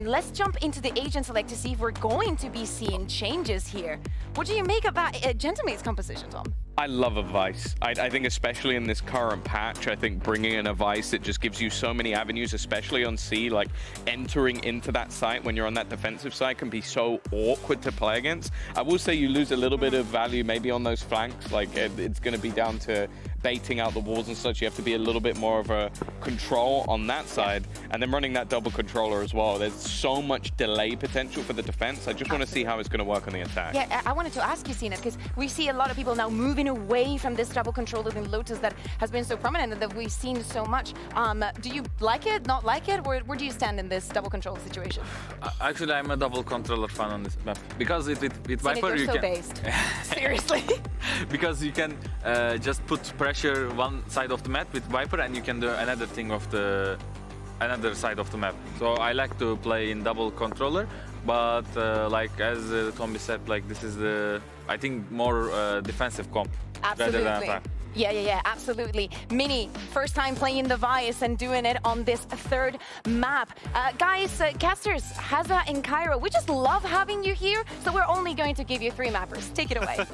Let's jump into the agent select to see if we're going to be seeing changes here. What do you make of that Gentleman's composition, Tom? I love a Vice. I think especially in this current patch, I think bringing in a Vice, it just gives you so many avenues, especially on C, like entering into that site when you're on that defensive side can be so awkward to play against. I will say you lose a little bit of value maybe on those flanks, like it's going to be down to baiting out the walls and such. You have to be a little bit more of a control on that side, and then running that double controller as well. There's so much delay potential for the defense. I just want to see how it's going to work on the attack. Yeah, I wanted to ask you, Sina, because we see a lot of people now moving away from this double controller in Lotus that has been so prominent and that we've seen so much. Do you like it, not like it? Where do you stand in this double controller situation? Actually, I'm a double controller fan on this map because with Viper you're you so can. based. Seriously. Because you can just put pressure one side of the map with Viper, and you can do another thing of the another side of the map. So I like to play in double controller, but like as Tommy said, like this is the I think more defensive comp rather than attack. Yeah, absolutely. Mini, first time playing the Vice and doing it on this third map. Guys, casters, Haza and Cairo, we just love having you here, so we're only going to give you 3 mappers. Take it away.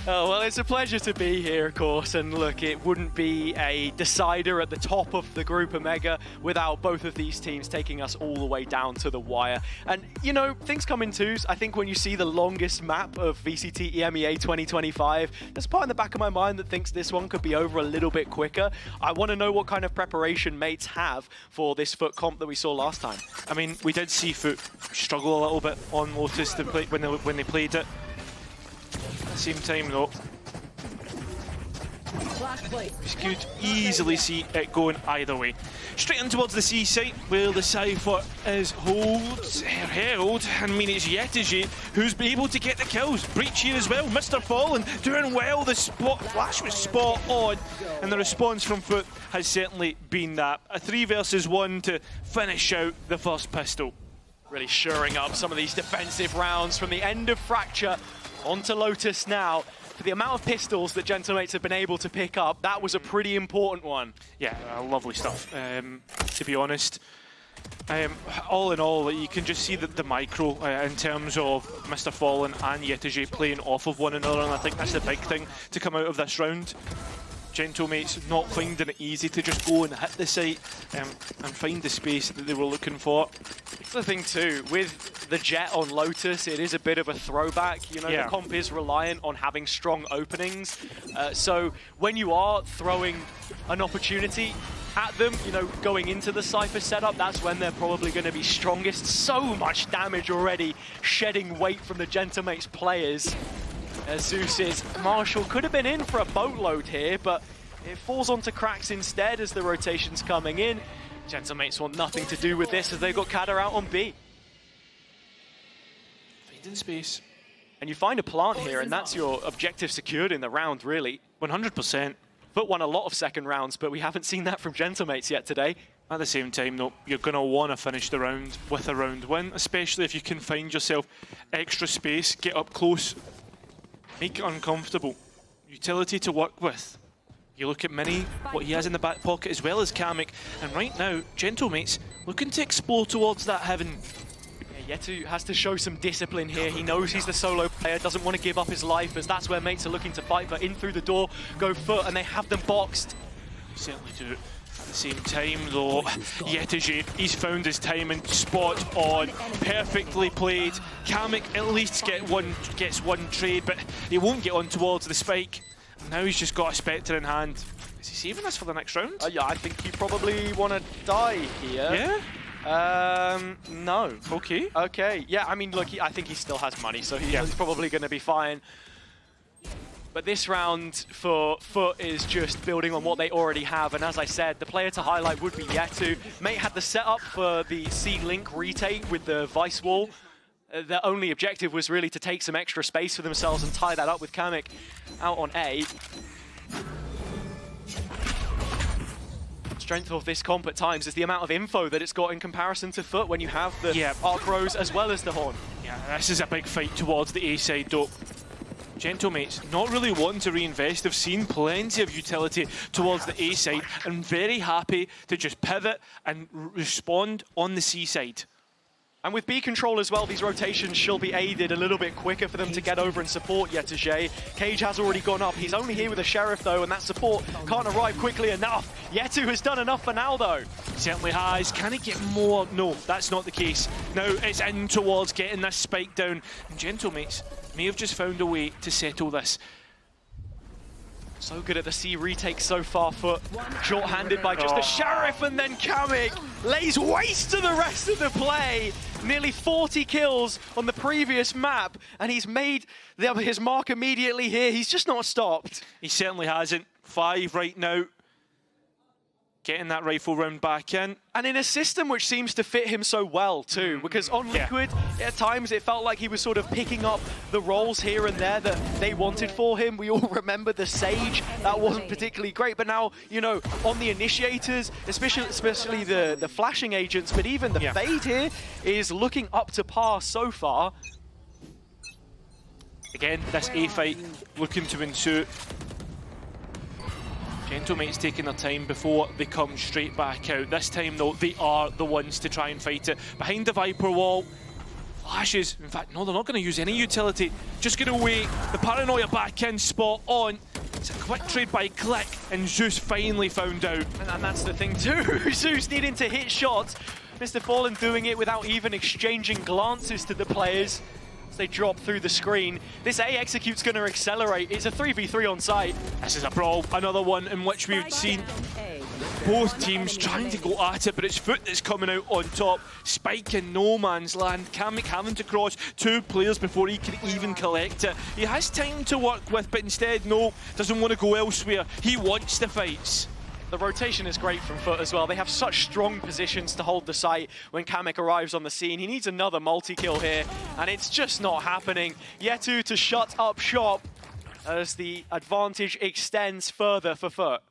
Oh, well, it's a pleasure to be here, of course, and look, it wouldn't be a decider at the top of the Group Omega without both of these teams taking us all the way down to the wire. And, you know, things come in twos. I think when you see the longest map of VCT EMEA 2025, there's a part in the back of my mind that thinks this one could be over a little bit quicker. I want to know what kind of preparation mates have for this FUT comp that we saw last time. I mean, we did see FUT struggle a little bit on Lotus to play, when they played it. At the same time though, you could easily see it going either way. Straight in towards the C site where the Cypher is held, and I mean it's Yetiji who's been able to get the kills. Breach here as well, Mr. Fallen doing well, the flash was spot on, and the response from FUT has certainly been that. A 3 versus 1 to finish out the first pistol. Really shoring up some of these defensive rounds from the end of Fracture. Onto Lotus now. For the amount of pistols that Gentlemates have been able to pick up, that was a pretty important one. Yeah, lovely stuff. To be honest, all in all, you can just see the micro in terms of Mr. Fallen and Yetiji playing off of one another, and I think that's the big thing to come out of this round. Gentlemates not finding it easy to just go and hit the site and find the space that they were looking for. The thing too, with the Jet on Lotus, it is a bit of a throwback. You know, the comp is reliant on having strong openings. So when you are throwing an opportunity at them, you know, going into the Cypher setup, that's when they're probably going to be strongest. So much damage already shedding weight from the Gentlemates players. Zeus's Marshall could have been in for a boatload here, but it falls onto cracks instead as the rotation's coming in. Gentlemates want nothing to do with this as they've got Kada out on B. Finding space. And you find a plant here, and that's your objective secured in the round, really. 100%. FUT won a lot of second rounds, but we haven't seen that from Gentlemates yet today. At the same time, though, you're going to want to finish the round with a round win, especially if you can find yourself extra space, get up close, make it uncomfortable. Utility to work with. You look at Mini, what he has in the back pocket, as well as Kamek, and right now, Gentlemates looking to explore towards that heaven. Yeah, Yetu has to show some discipline here. He knows he's the solo player, doesn't want to give up his life, as that's where mates are looking to fight, but in through the door, go FUT, and they have them boxed. Certainly do. At the same time, though, Yetiji, he's found his timing spot on, perfectly played. Kamek at least gets one trade, but he won't get on towards the spike. Now he's just got a Spectre in hand. Is he saving us for the next round? Yeah, I think you probably want to die here. Yeah? No. Okay. Okay, yeah, I mean, look, I think he still has money, so he's probably going to be fine. But this round for FUT is just building on what they already have, and as I said, the player to highlight would be Yetu. Mate had the setup for the C-Link retake with the Vice Wall. Their only objective was really to take some extra space for themselves and tie that up with Kamek out on A. Strength of this comp at times is the amount of info that it's got in comparison to FUT when you have the Arc Rose as well as the Horn. Yeah, this is a big fight towards the A side, though. Gentlemates not really wanting to reinvest. They've seen plenty of utility towards the A side and very happy to just pivot and respond on the C side. And with B control as well, these rotations shall be aided a little bit quicker for them to get over and support Yetuje. Cage has already gone up. He's only here with a Sheriff though, and that support can't arrive quickly enough. Yetu has done enough for now though. Certainly has. Can he get more? No, that's not the case. Now it's in towards getting this spike down. And Gentlemates may have just found a way to settle this. So good at the C retake so far, FUT. Short-handed by just the Sheriff, and then Kamik lays waste to the rest of the play. Nearly 40 kills on the previous map, and he's made his mark immediately here. He's just not stopped. He certainly hasn't. 5 right now. Getting that rifle round back in. And in a system which seems to fit him so well too, because on Liquid, at times it felt like he was sort of picking up the roles here and there that they wanted for him. We all remember the Sage, that wasn't particularly great, but now, you know, on the Initiators, especially the flashing agents, but even the Fade here is looking up to par so far. Again, this A fight looking to ensue. Gentlemates taking their time before they come straight back out. This time though, they are the ones to try and fight it. Behind the Viper wall, flashes. In fact, no, they're not going to use any utility. Just going to wait. The Paranoia back in, spot on. It's a quick trade by Click, and Zeus finally found out. And that's the thing too. Zeus needing to hit shots. Mr. Fallen doing it without even exchanging glances to the players. They drop through the screen. This A execute's going to accelerate. It's a 3v3 on site. This is a brawl, another one in which we've seen both teams trying to go at it, but it's FUT that's coming out on top. Spike in no man's land. Kamik having to cross 2 players before he can even collect it. He has time to work with, but instead, no, doesn't want to go elsewhere. He wants the fights. The rotation is great from FUT as well. They have such strong positions to hold the site when Kamik arrives on the scene. He needs another multi-kill here, and it's just not happening. Yetu to shut up shop as the advantage extends further for FUT.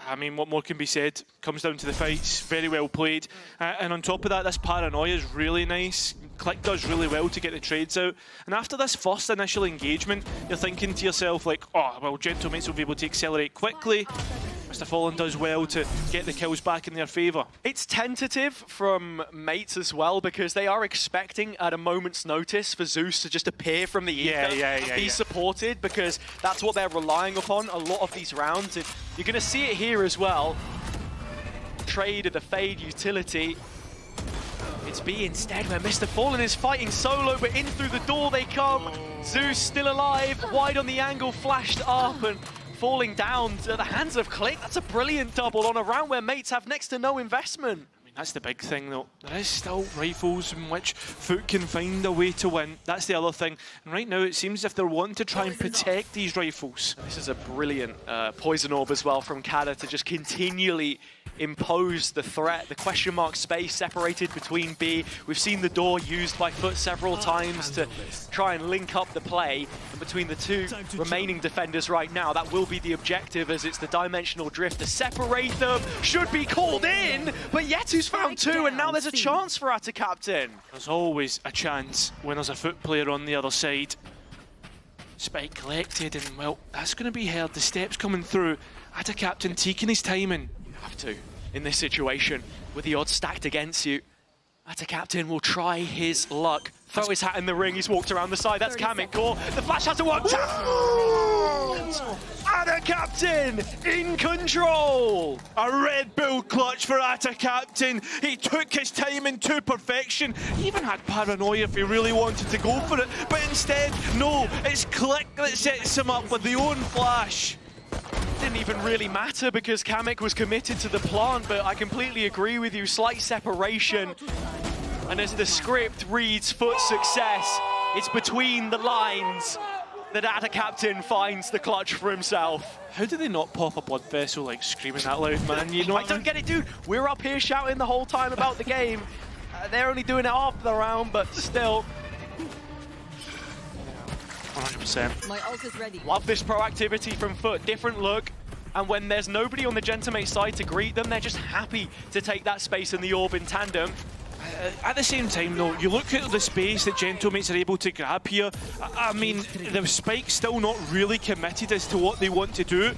I mean, what more can be said? Comes down to the fights, very well played. And on top of that, this Paranoia is really nice. Click does really well to get the trades out. And after this first initial engagement, you're thinking to yourself like, oh, well, Gentlemates will be able to accelerate quickly. Mr. Fallen does well to get the kills back in their favour. It's tentative from mates as well, because they are expecting at a moment's notice for Zeus to just appear from the ether, be supported, because that's what they're relying upon a lot of these rounds. And you're going to see it here as well. Trade of the Fade utility. It's B instead, where Mr. Fallen is fighting solo, but in through the door they come. Zeus still alive, wide on the angle, flashed up, and falling down to the hands of Click. That's a brilliant double on a round where mates have next to no investment. I mean, that's the big thing though. There is still rifles in which FUT can find a way to win. That's the other thing. And right now it seems as if they're wanting to try and protect these rifles. This is a brilliant poison orb as well from Kada to just continually impose the threat. The question mark space separated between B. We've seen the door used by FUT several times to try and link up the play. And between the 2 remaining defenders right now, that will be the objective, as it's the dimensional drift to separate them. Should be called in, but Yetu's found 2, and now there's a chance for Atacaptain. There's always a chance when there's a FUT player on the other side. Spike collected, and well, that's going to be heard. The steps coming through. Atacaptain taking his timing. Have to in this situation with the odds stacked against you. Atacaptain will try his luck. Throw his hat in the ring. He's walked around the side. That's Kamik Core. The flash hasn't worked out. Atacaptain in control. A Red Bull clutch for Atacaptain. He took his timing to perfection. He even had Paranoia if he really wanted to go for it. But instead, no, it's Click that sets him up with the own flash. Didn't even really matter because Kamik was committed to the plant, but I completely agree with you. Slight separation. And as the script reads FUT success, it's between the lines that Atacaptain finds the clutch for himself. How do they not pop a blood vessel like screaming that loud, man? You know I don't get it, dude. We're up here shouting the whole time about the game. They're only doing it after the round, but still. 100%. My ult is ready. Love this proactivity from FUT. Different look. And when there's nobody on the Gentlemates side to greet them, they're just happy to take that space in the orb in tandem. At the same time, though, you look at the space that Gentlemates are able to grab here. I mean, the Spike's still not really committed as to what they want to do.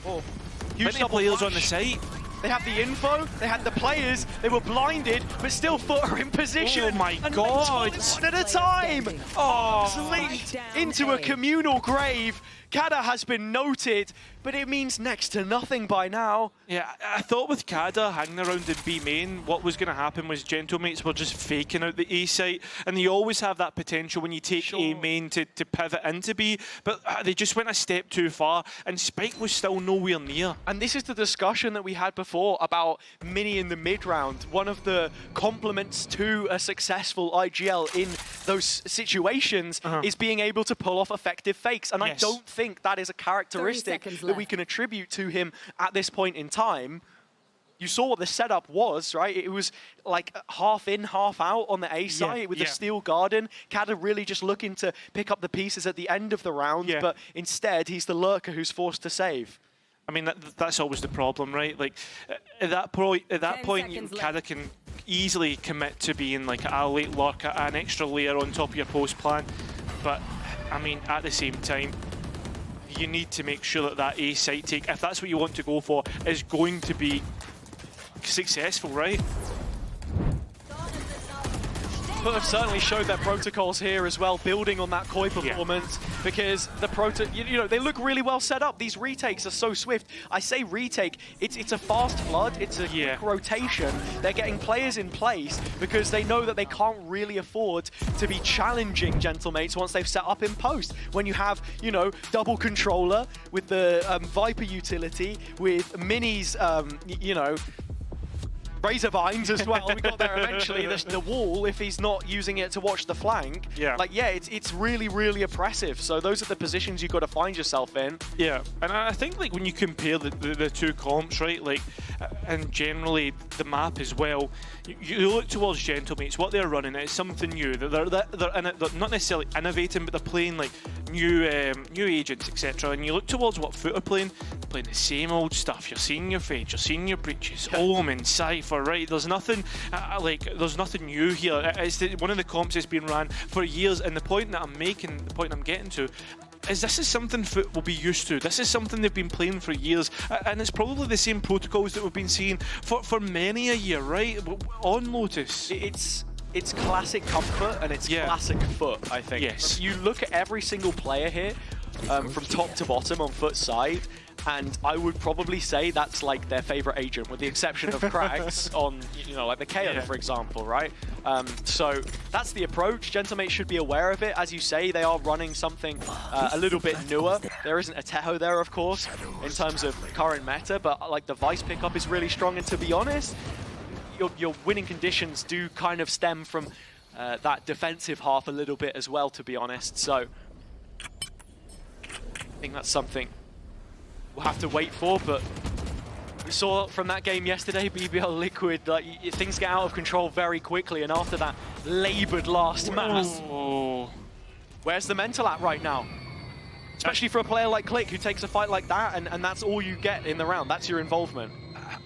Huge Many players on the site. They have the info, they had the players, they were blinded, but still FUT are in position. Oh my and God. One at a time. Oh, linked into a communal grave. Kada has been noted, but it means next to nothing by now. Yeah, I thought with Kada hanging around in B main, what was going to happen was Gentlemates were just faking out the A site, and you always have that potential when you take A main to pivot into B, but they just went a step too far, and Spike was still nowhere near. And this is the discussion that we had before about Mini in the mid-round. One of the compliments to a successful IGL in those situations is being able to pull off effective fakes, and I don't think that is a characteristic that we can attribute to him at this point in time. You saw what the setup was, right? It was like half in, half out on the A side with the Steel Garden. Kada really just looking to pick up the pieces at the end of the round, but instead he's the lurker who's forced to save. I mean, that's always the problem, right? Like, at that point, Kada can easily commit to being like a late lurker, an extra layer on top of your post plan. But, I mean, at the same time, you need to make sure that A site take, if that's what you want to go for, is going to be successful, right? FUT have certainly showed their protocols here as well, building on that Koi performance, because the you know, they look really well set up. These retakes are so swift. I say retake, it's a fast flood, it's a quick rotation. They're getting players in place because they know that they can't really afford to be challenging Gentlemates once they've set up in post. When you have, you know, double controller with the Viper utility, with Mini's, you know, Razor Vines as well. We got there eventually. The wall, if he's not using it to watch the flank, it's really, really oppressive. So those are the positions you've got to find yourself in. Yeah, and I think like when you compare the two comps, right, like, and generally the map as well, you look towards Gentlemates, what they're running is something new. They're not necessarily innovating, but they're playing like new agents, etc. And you look towards what FUT are playing, they're playing the same old stuff. You're seeing your Fades, you're seeing your Breaches, Omen, Cypher, right? There's nothing there's nothing new here. It's one of the comps that's been ran for years, and the point that I'm making, the point I'm getting to, is this is something FUT will be used to. This is something they've been playing for years, and it's probably the same protocols that we've been seeing for many a year, right? On Lotus. It's classic comfort and it's classic FUT, I think. Yes. You look at every single player here, from top to bottom on FUT's side, and I would probably say that's like their favorite agent, with the exception of Krags on, you know, like the KO, for example, right? So that's the approach. Gentlemates should be aware of it. As you say, they are running something a little bit newer. There isn't a Teho there, of course, in terms of current meta, but like the Vice pickup is really strong, and to be honest, your winning conditions do kind of stem from that defensive half a little bit as well, to be honest. So I think that's something we'll have to wait for, but we saw from that game yesterday, BBL Liquid, like, things get out of control very quickly, and after that laboured last mass, where's the mental at right now? Especially for a player like Click, who takes a fight like that, and that's all you get in the round. That's your involvement.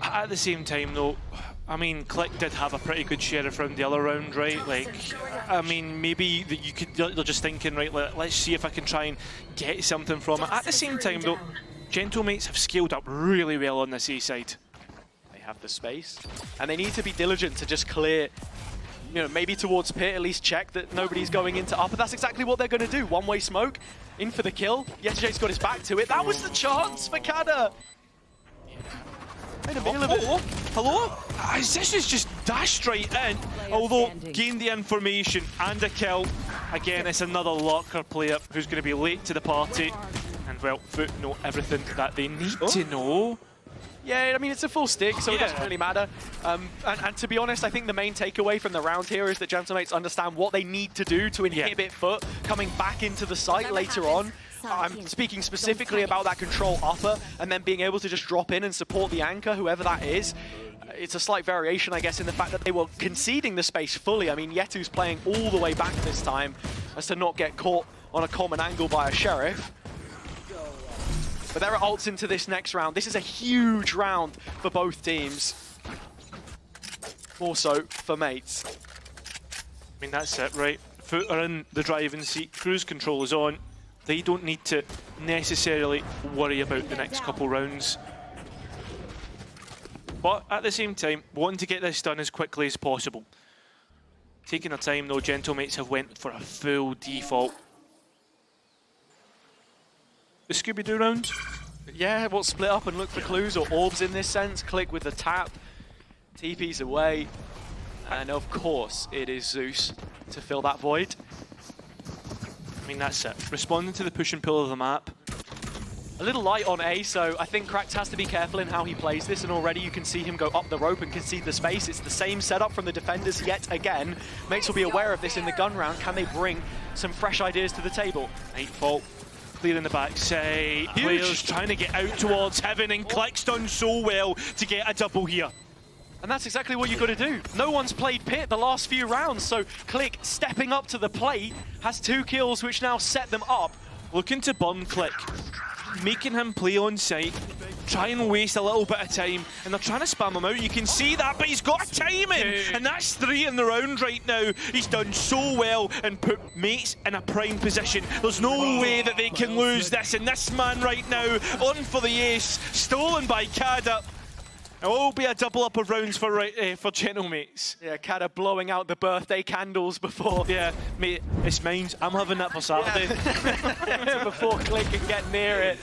At the same time, though, I mean, Click did have a pretty good sheriff round the other round, right? Like, I mean, maybe they're just thinking, right, let's see if I can try and get something from it. At the same time, though, Gentlemates have scaled up really well on this A side. They have the space, and they need to be diligent to just clear, you know, maybe towards pit, at least check that nobody's going into upper. That's exactly what they're going to do. One-way smoke, in for the kill. Yetija's got his back to it. That was the chance for Kada. Hello? This is just dashed right in, although gained the information and a kill. Again, it's another lurker player who's going to be late to the party. And well, FUT know everything that they need to know. Yeah, I mean, it's a full stick, so it doesn't really matter. And to be honest, I think the main takeaway from the round here is that Gentlemates understand what they need to do to inhibit FUT coming back into the site later on. I'm speaking specifically about that control upper, and then being able to just drop in and support the anchor, whoever that is. It's a slight variation, I guess, in the fact that they were conceding the space fully. I mean, Yetu's playing all the way back this time as to not get caught on a common angle by a Sheriff. But there are ults into this next round. This is a huge round for both teams. More so for Mates. I mean, that's it, right? FUT are in the driving seat, cruise control is on. They don't need to necessarily worry about the next couple rounds. But at the same time, wanting to get this done as quickly as possible. Taking their time though, Gentlemates have went for a full default. The Scooby-Doo round? Yeah, we'll split up and look for clues or orbs in this sense. Click with the tap, TP's away. And of course, it is Zeus to fill that void. I mean, that's it. Responding to the push and pull of the map. A little light on A, so I think Cracked has to be careful in how he plays this, and already you can see him go up the rope and concede the space. It's the same setup from the defenders yet again. Mates will be aware of this in the gun round. Can they bring some fresh ideas to the table? Nightfall, clear in the backside. Players trying to get out towards heaven, and Click's done so well to get a double here. And that's exactly what you've got to do. No one's played Pit the last few rounds, so Click stepping up to the plate has 2 kills, which now set them up. Looking to burn Click, making him play on site, try and waste a little bit of time, and they're trying to spam him out. You can see that, but he's got a timing, and that's 3 in the round right now. He's done so well and put Mates in a prime position. There's no way that they can lose this, and this man right now on for the ace, stolen by Kada. It will be a double up of rounds for Gentlemates. Yeah, Kada blowing out the birthday candles before. Yeah, mate, it's mine. I'm having that for Saturday. Yeah. Before Click can get near it.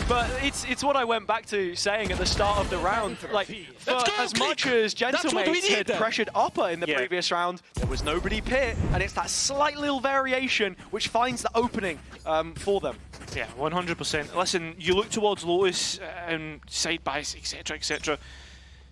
But it's what I went back to saying at the start of the round. Like, for as much as Gentlemates had pressured upper in the previous round, there was nobody Pit, and it's that slight little variation which finds the opening for them. Yeah, 100%. Listen, you look towards Lotus and side bias, etc., etc.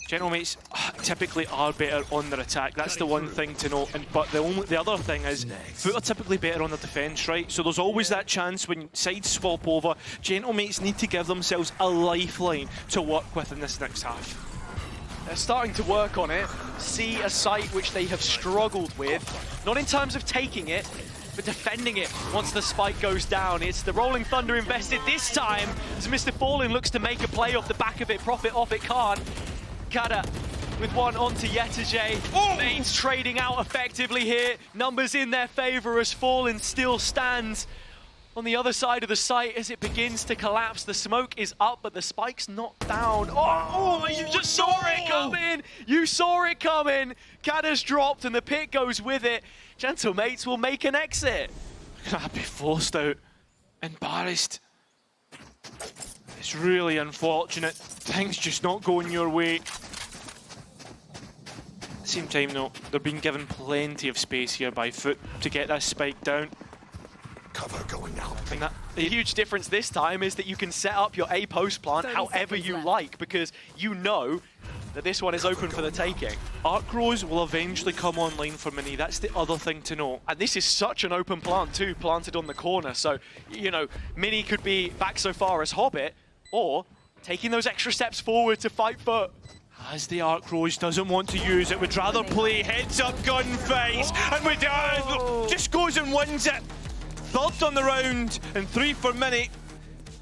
Gentlemates typically are better on their attack. That's the one thing to note. But the other thing is, FUT are typically better on the defence, right? So there's always that chance when sides swap over. Gentlemates need to give themselves a lifeline to work with in this next half. They're starting to work on it. See a site which they have struggled with, not in terms of taking it, but defending it once the spike goes down. It's the Rolling Thunder invested this time as Mr. Fallen looks to make a play off the back of it, profit off it can't. Kada with one onto Yetije. Mates trading out effectively here. Numbers in their favor as Fallen still stands on the other side of the site as it begins to collapse. The smoke is up, but the spike's not down. Oh, you just saw it coming! You saw it coming! Kada's dropped and the Pit goes with it. Gentlemates will make an exit. Gonna be forced out, embarrassed. It's really unfortunate. Things just not going your way. At the same time though, they're being given plenty of space here by FUT to get that spike down. Cover going out. And the huge difference this time is that you can set up your A post plant however you like, because you know that this one is open for the taking. Arc Rose will eventually come online for Mini. That's the other thing to know. And this is such an open plant too, planted on the corner. So, you know, Mini could be back so far as Hobbit, or taking those extra steps forward to fight FUT. As the Arc Rose doesn't want to use it, would rather play heads up gunfights, and just goes and wins it. Third on the round and 3 for Mini.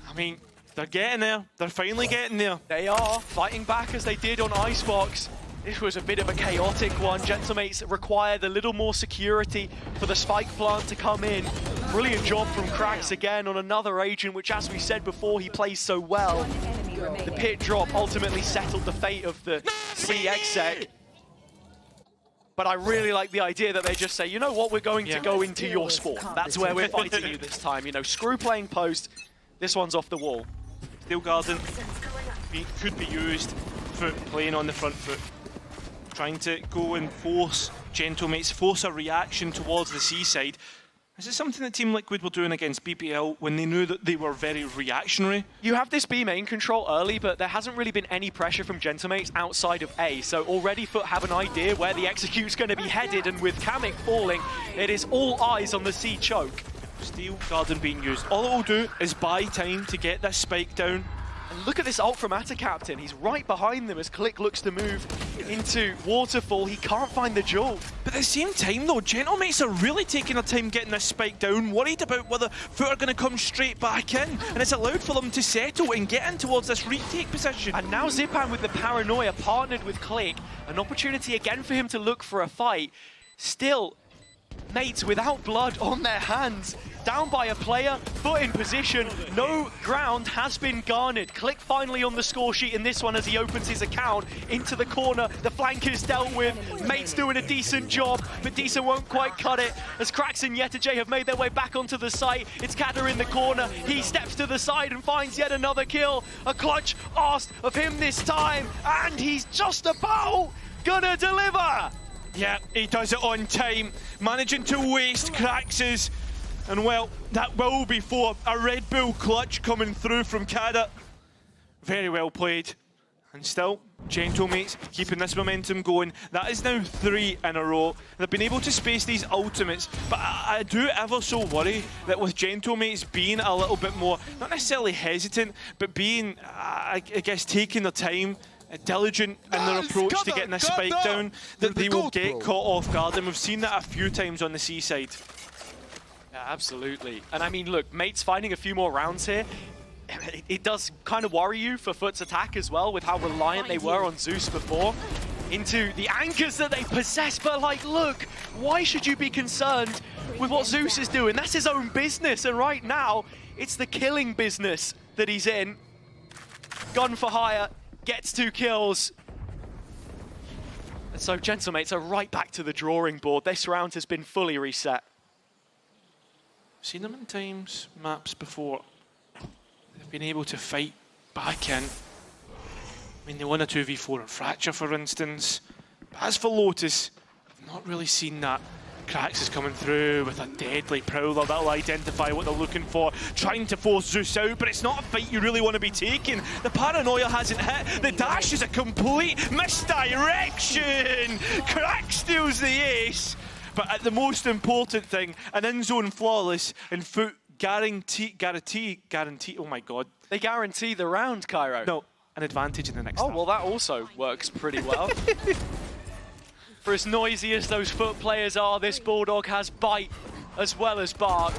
I mean, they're getting there. They're finally getting there. They are fighting back as they did on Icebox. This was a bit of a chaotic one. Gentlemates required a little more security for the spike plant to come in. Brilliant job from Cracks again on another agent, which, as we said before, he plays so well. The Pit drop ultimately settled the fate of the CXEC. But I really like the idea that they just say, you know what, we're going to go into your sport. That's where we're fighting you this time. You know, screw playing post. This one's off the wall. Steel Garden could be used for playing on the front foot. Trying to go and force Gentlemates, force a reaction towards the seaside. Is it something that Team Liquid were doing against BPL when they knew that they were very reactionary? You have this B main control early, but there hasn't really been any pressure from Gentlemates outside of A. So already FUT have an idea where the execute's going to be headed, and with Kamik falling, it is all eyes on the C choke. Steel Garden being used. All it will do is buy time to get this spike down. And look at this ult from Attacaptain. He's right behind them as Click looks to move into Waterfall. He can't find the jewel. But at the same time though, Gentlemates are really taking their time getting this spike down, worried about whether FUT are going to come straight back in. And it's allowed for them to settle and get in towards this retake position. And now Zipan with the paranoia partnered with Click. An opportunity again for him to look for a fight. Still, Mates without blood on their hands, down by a player, FUT in position, no ground has been garnered. Click finally on the score sheet in this one as he opens his account into the corner. The flank is dealt with, Mates doing a decent job, but Decent won't quite cut it as Krax and Yetajay have made their way back onto the site. It's Kada in the corner, he steps to the side and finds yet another kill. A clutch asked of him this time, and he's just about gonna deliver! Yeah, he does it on time, managing to waste Krax's. And well, that will be for a Red Bull clutch coming through from Kada. Very well played. And still, Gentlemates keeping this momentum going. That is now 3 in a row. They've been able to space these ultimates, but I do ever so worry that with Gentlemates being a little bit more, not necessarily hesitant, but being, I guess, taking their time, diligent in their approach to getting a spike down, that they will get caught off guard. And we've seen that a few times on the seaside. Yeah, absolutely. And I mean, look, Mates finding a few more rounds here. It does kind of worry you for FUT's attack as well, with how reliant they were on Zeus before, into the anchors that they possess. But like, look, why should you be concerned with what Zeus is doing? That's his own business, and right now, it's the killing business that he's in. Gun for hire, gets 2 kills. And so Gentlemates are right back to the drawing board. This round has been fully reset. Seen them in times, maps before. They've been able to fight back in. I mean, they won a 2v4 on Fracture, for instance. But as for Lotus, I've not really seen that. Krax is coming through with a deadly prowler that'll identify what they're looking for, trying to force Zeus out, but it's not a fight you really want to be taking. The paranoia hasn't hit. The dash is a complete misdirection. Krax steals the ace. But the most important thing, an in-zone flawless and FUT guarantee, oh my god. They guarantee the round, Cairo. No, an advantage in the next half. Well, that also works pretty well. For as noisy as those FUT players are, this Bulldog has bite as well as bark.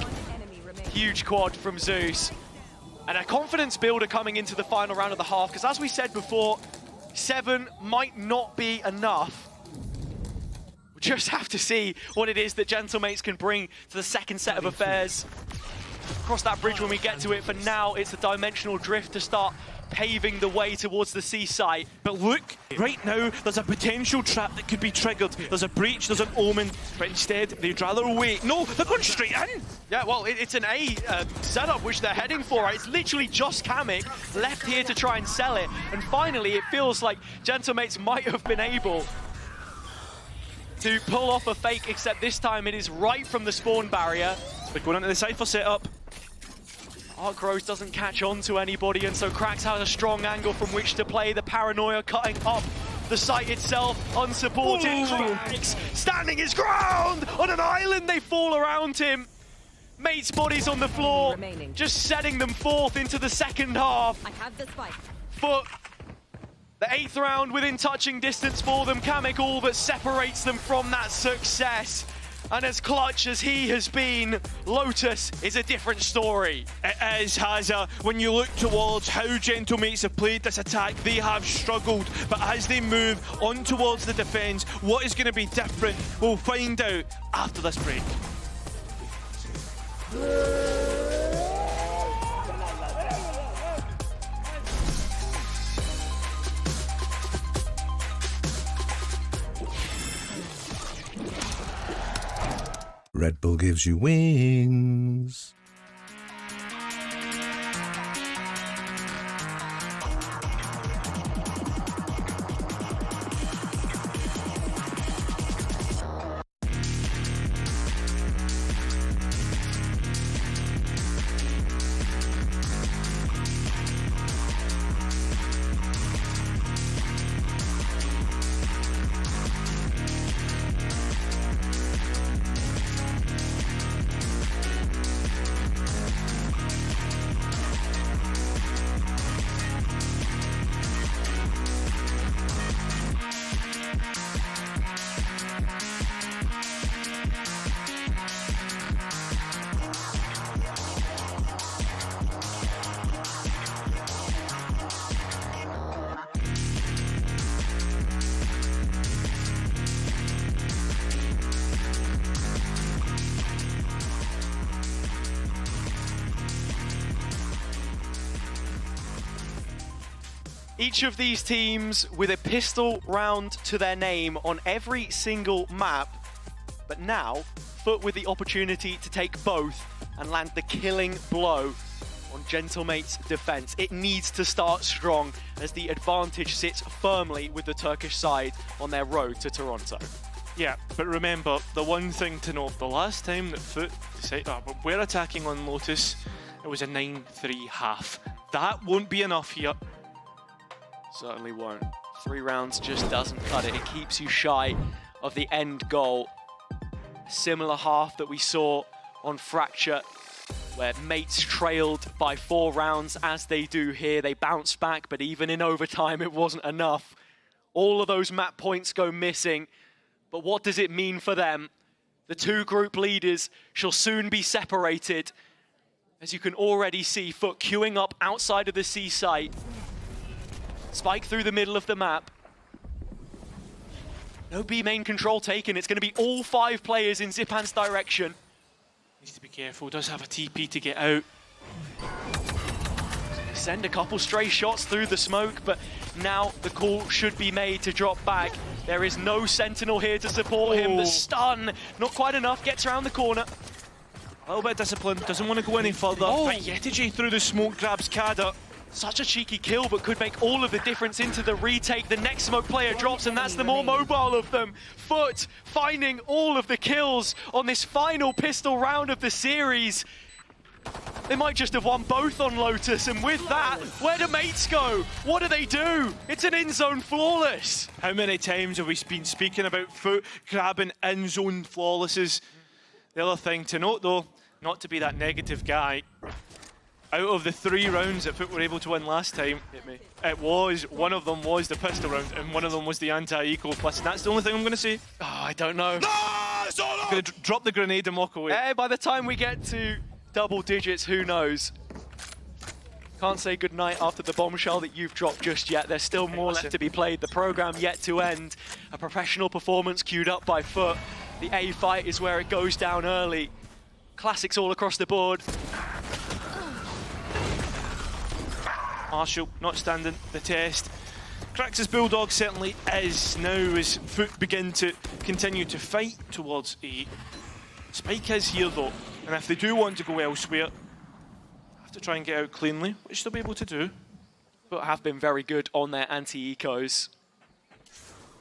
Huge quad from Zeus. And a confidence builder coming into the final round of the half, because as we said before, 7 might not be enough. We just have to see what it is that Gentlemates can bring to the second set of affairs. Cross that bridge when we get to it. For now, it's the dimensional drift to start paving the way towards the seaside. But look, right now, there's a potential trap that could be triggered. There's a breach, there's an omen, but instead, they'd rather wait. No, they're going straight in! Yeah, well, it's an A setup which they're heading for. Right? It's literally just Kamek left here to try and sell it. And finally, it feels like Gentlemates might have been able to pull off a fake, except this time it is right from the spawn barrier. They're going into the Cypher setup. Arcrose doesn't catch on to anybody, and so Krax has a strong angle from which to play. The paranoia cutting up the site itself, unsupported. Krax standing his ground on an island. They fall around him. Mate's body's on the floor, just setting them forth into the second half. I have this fight. FUT, the 8th round within touching distance for them. Kamek all but separates them from that success. And as clutch as he has been, Lotus is a different story. It is, Hazza. When you look towards how Gentlemates have played this attack, they have struggled. But as they move on towards the defense, what is going to be different? We'll find out after this break. Red Bull gives you wings. Each of these teams with a pistol round to their name on every single map. But now, FUT with the opportunity to take both and land the killing blow on Gentlemate's defense. It needs to start strong as the advantage sits firmly with the Turkish side on their road to Toronto. Yeah, but remember, the one thing to note, the last time that FUT decided, but we're attacking on Lotus, it was a 9-3 half. That won't be enough here. Certainly won't. 3 rounds just doesn't cut it. It keeps you shy of the end goal. A similar half that we saw on Fracture, where mates trailed by 4 rounds as they do here. They bounced back, but even in overtime, it wasn't enough. All of those map points go missing. But what does it mean for them? The 2 group leaders shall soon be separated. As you can already see, FUT queuing up outside of the C site. Spike through the middle of the map. No B main control taken. It's going to be all 5 players in Zipan's direction. Needs to be careful, does have a TP to get out. Send a couple stray shots through the smoke, but now the call should be made to drop back. There is no Sentinel here to support him. The stun, not quite enough, gets around the corner. A little bit of discipline, doesn't want to go any further. Oh. But Yetiji through the smoke grabs Kada. Such a cheeky kill, but could make all of the difference into the retake. The next smoke player drops, and that's the more mobile of them. FUT finding all of the kills on this final pistol round of the series. They might just have won both on Lotus, and with that, where do mates go? What do they do? It's an in-zone flawless. How many times have we been speaking about FUT grabbing in-zone flawlesses? The other thing to note, though, not to be that negative guy, out of the 3 rounds that FUT were able to win last time, one of them was the pistol round, and one of them was the anti-eco plus, and that's the only thing I'm going to say. Oh, I don't know. I'm going to drop the grenade and walk away. By the time we get to double digits, who knows? Can't say goodnight after the bombshell that you've dropped just yet. There's still more left to be played. The program yet to end. A professional performance queued up by FUT. The A fight is where it goes down early. Classics all across the board. Marshall not standing the test. Cracks his Bulldog certainly is now as FUT begin to continue to fight towards A. Spike is here though, and if they do want to go elsewhere, have to try and get out cleanly, which they'll be able to do. But have been very good on their anti-ecos.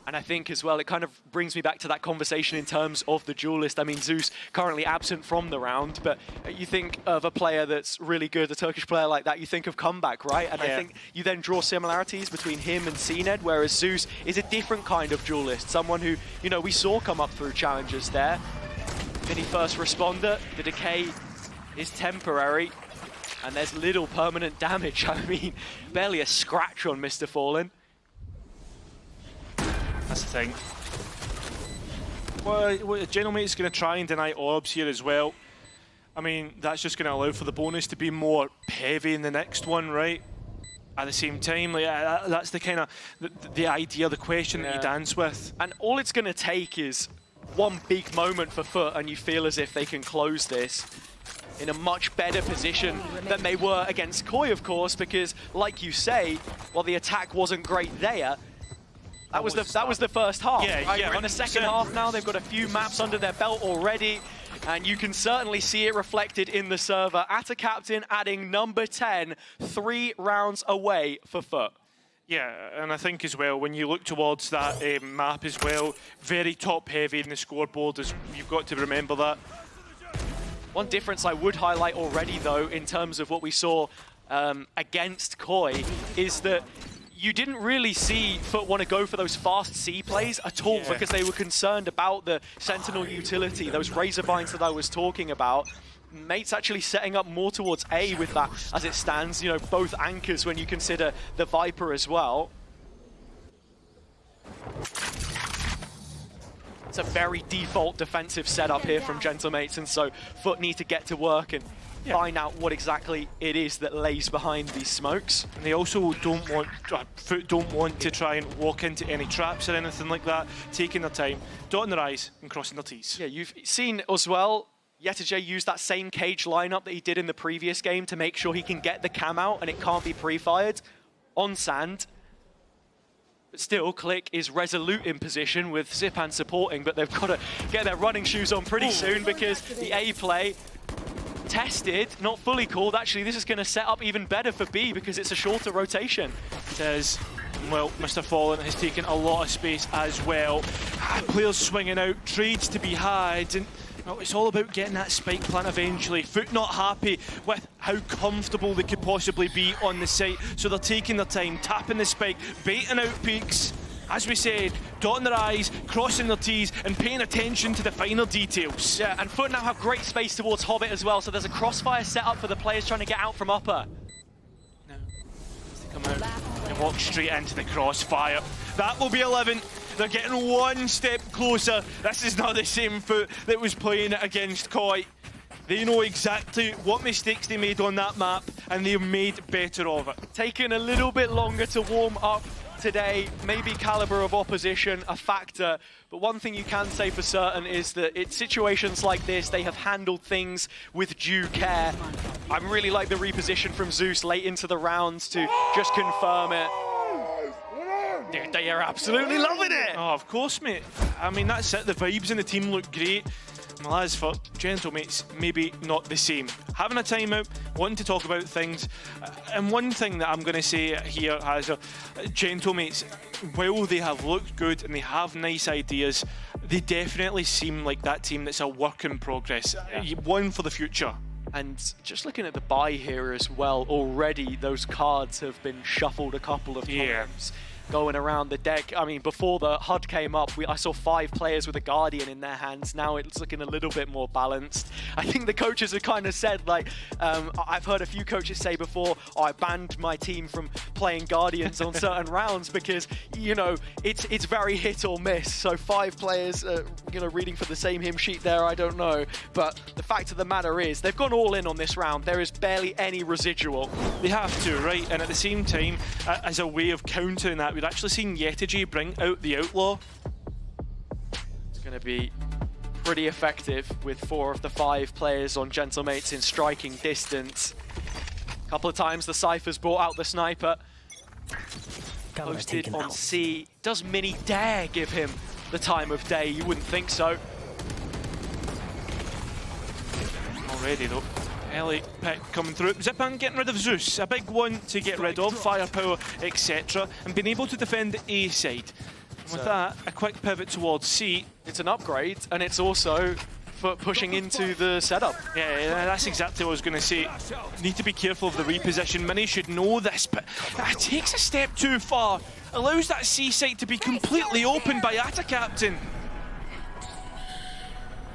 And I think as well, it kind of brings me back to that conversation in terms of the duelist. I mean, Zeus currently absent from the round, but you think of a player that's really good, a Turkish player like that, you think of Comeback, right? And I think you then draw similarities between him and CNED, whereas Zeus is a different kind of duelist, someone who, you know, we saw come up through challenges there. Mini first responder, the decay is temporary, and there's little permanent damage. I mean, barely a scratch on Mr. Fallen. That's the thing. Well, Gentlemate's going to try and deny orbs here as well. I mean, that's just going to allow for the bonus to be more heavy in the next one, right? At the same time, like, that's the kind of the idea, the question that you dance with. And all it's going to take is one big moment for FUT, and you feel as if they can close this in a much better position than they were against Koi, of course, because, like you say, while the attack wasn't great there, that was the first half. Yeah, On the second half now, they've got a few maps under their belt already, and you can certainly see it reflected in the server. Atta Captain adding number 10, 3 rounds away for FUT. Yeah, and I think as well, when you look towards that map as well, very top-heavy in the scoreboard, you've got to remember that. One difference I would highlight already, though, in terms of what we saw against Koi, is that you didn't really see FUT want to go for those fast C plays at all because they were concerned about the Sentinel utility, those razor binds that I was talking about. Mates actually setting up more towards A with that as it stands, you know, both anchors when you consider the Viper as well. It's a very default defensive setup here from Gentlemates, and so FUT need to get to work and find out what exactly it is that lays behind these smokes. And they also FUT don't want to try and walk into any traps or anything like that, taking their time, dotting their I's and crossing their T's. Yeah, you've seen as well, Yetiji used that same cage lineup that he did in the previous game to make sure he can get the cam out and it can't be pre-fired on sand. But still, Click is resolute in position with Zipan supporting, but they've got to get their running shoes on pretty soon because the A play tested, not fully called. Actually, this is going to set up even better for B because it's a shorter rotation. It is. Well, Mr. Fallen has taken a lot of space as well. Players swinging out, trades to be had, and well, it's all about getting that spike plant eventually. FUT not happy with how comfortable they could possibly be on the site, so they're taking their time, tapping the spike, baiting out peaks. As we said, dotting their I's, crossing their T's, and paying attention to the finer details. Yeah, and FUT now have great space towards Hobbit as well, so there's a crossfire set up for the players trying to get out from upper. Now, come out and walk straight into the crossfire. That will be 11. They're getting one step closer. This is not the same FUT that was playing against Koi. They know exactly what mistakes they made on that map, and they've made better of it. Taken a little bit longer to warm up today, maybe caliber of opposition a factor, but one thing you can say for certain is that in situations like this, they have handled things with due care. I really like the reposition from Zeus late into the rounds to just confirm it. Dude, they are absolutely loving it! Oh, of course, mate. I mean, that's it. The vibes in the team look great. Well, as for gentlemates, maybe not the same. Having a timeout, wanting to talk about things, and one thing that I'm going to say here as gentlemates, while they have looked good and they have nice ideas, they definitely seem like that team that's a work in progress, one for the future. And just looking at the buy here as well, already those cards have been shuffled a couple of times. Going around the deck. I mean, before the HUD came up, I saw 5 players with a Guardian in their hands. Now it's looking a little bit more balanced. I think the coaches have kind of said, like, I've heard a few coaches say before, oh, I banned my team from playing Guardians on certain rounds because, you know, it's very hit or miss. So 5 players, you know, reading from the same hymn sheet there, I don't know. But the fact of the matter is, they've gone all in on this round. There is barely any residual. They have to, right? And at the same time, as a way of countering that, we've actually seen Yetiji bring out the Outlaw. It's going to be pretty effective with 4 of the 5 players on Gentlemates in striking distance. A couple of times the Cypher's brought out the Sniper. Posted on C. Does Mini dare give him the time of day? You wouldn't think so. Already though. Ellie pick coming through. Zipan getting rid of Zeus, a big one to get rid of, firepower, etc. And being able to defend the A side. And with that, a quick pivot towards C. It's an upgrade, and it's also for pushing into the setup. Yeah, that's exactly what I was going to say. Need to be careful of the reposition. Mini should know this, but that takes a step too far. Allows that C site to be completely open by Atta Captain.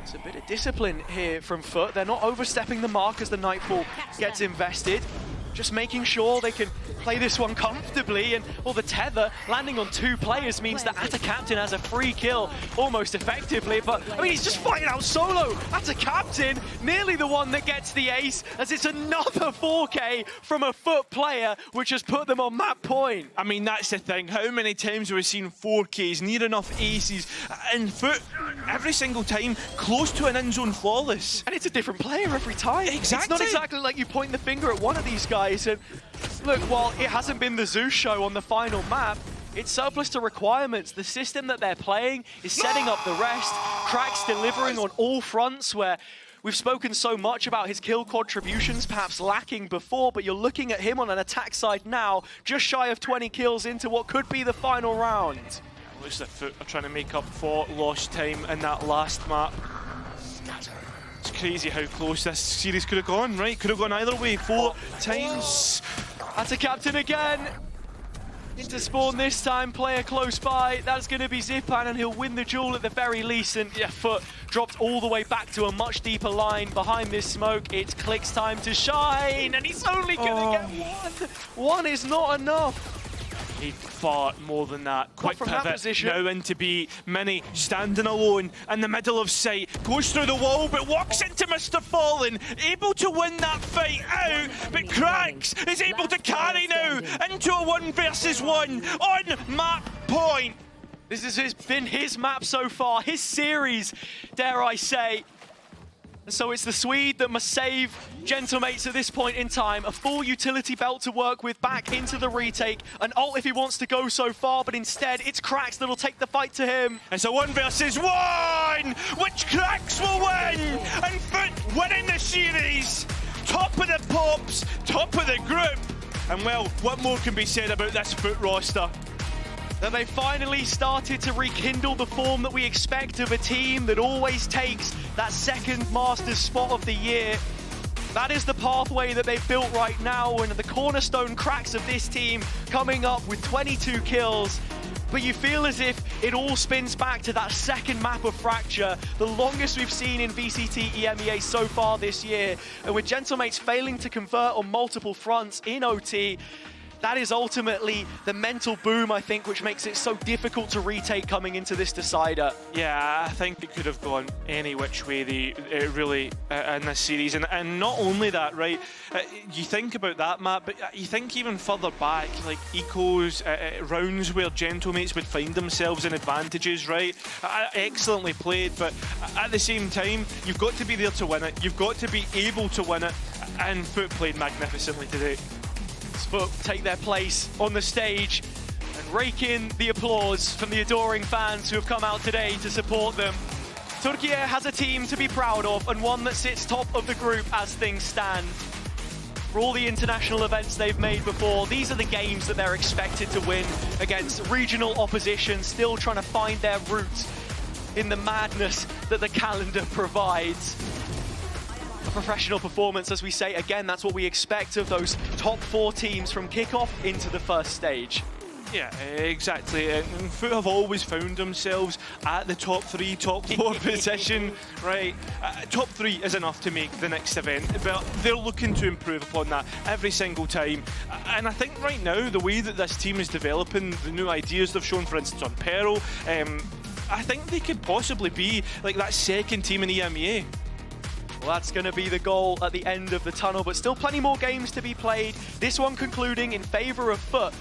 It's a bit of discipline here from FUT. They're not overstepping the mark as the Nightfall gets invested. Just making sure they can play this one comfortably, and well, the tether landing on 2 players means that Atta Captain has a free kill almost effectively, but I mean, he's just fighting out solo. Atta Captain, nearly the one that gets the ace, as it's another 4K from a FUT player, which has put them on map point. I mean, that's the thing. How many times have we seen 4Ks, near enough aces, and FUT every single time close to an in-zone flawless? And it's a different player every time. Exactly. It's not exactly like you point the finger at one of these guys and look, while it hasn't been the Zeus show on the final map, it's surplus to requirements. The system that they're playing is setting up the rest. Crack's delivering on all fronts, where we've spoken so much about his kill contributions, perhaps lacking before, but you're looking at him on an attack side now, just shy of 20 kills into what could be the final round. Looks like FUT are trying to make up for lost time in that last map. It's crazy how close this series could have gone, right? Could have gone either way 4 times. Atta Captain again. Into spawn this time, player close by. That's going to be Zipan, and he'll win the duel at the very least. And yeah, FUT dropped all the way back to a much deeper line behind this smoke. It's Click's time to shine, and he's only going to get 1. 1 is not enough. Need far more than that. Quick from pivot, that position. now into B. Mini standing alone in the middle of sight. Goes through the wall, but walks into Mr. Fallen. Able to win that fight out, but Cracks is able to carry now into a 1 versus 1 on map point. This has been his map so far, his series, dare I say. So it's the Swede that must save Gentlemates at this point in time. A full utility belt to work with back into the retake. An ult if he wants to go so far, but instead it's Krax that'll take the fight to him. It's a 1 versus 1! Which Krax will win? And FUT winning the series! Top of the pops, top of the group. And well, what more can be said about this FUT roster? That they finally started to rekindle the form that we expect of a team that always takes that second Masters spot of the year. That is the pathway that they've built right now, and the cornerstone Krax of this team coming up with 22 kills. But you feel as if it all spins back to that second map of Fracture, the longest we've seen in VCT EMEA so far this year. And with Gentlemates failing to convert on multiple fronts in OT, that is ultimately the mental boom, I think, which makes it so difficult to retake coming into this decider. Yeah, I think it could have gone any which way really in this series. And not only that, right, you think about that map, but you think even further back, like Eco's rounds where Gentlemates would find themselves in advantages, right? Excellently played, but at the same time, you've got to be there to win it. You've got to be able to win it, and FUT played magnificently today. FUT take their place on the stage and rake in the applause from the adoring fans who have come out today to support them. Turkey has a team to be proud of, and one that sits top of the group as things stand. For all the international events they've made before, these are the games that they're expected to win against regional opposition, still trying to find their roots in the madness that the calendar provides. A professional performance, as we say. Again, that's what we expect of those top 4 teams from kickoff into the first stage. Yeah, exactly. And FUT have always found themselves at the top 3, top 4 position, right? Top 3 is enough to make the next event, but they're looking to improve upon that every single time. And I think right now, the way that this team is developing, the new ideas they've shown, for instance, on Peril, I think they could possibly be like that second team in EMEA. Well, that's going to be the goal at the end of the tunnel, but still plenty more games to be played. This one concluding in favour of FUT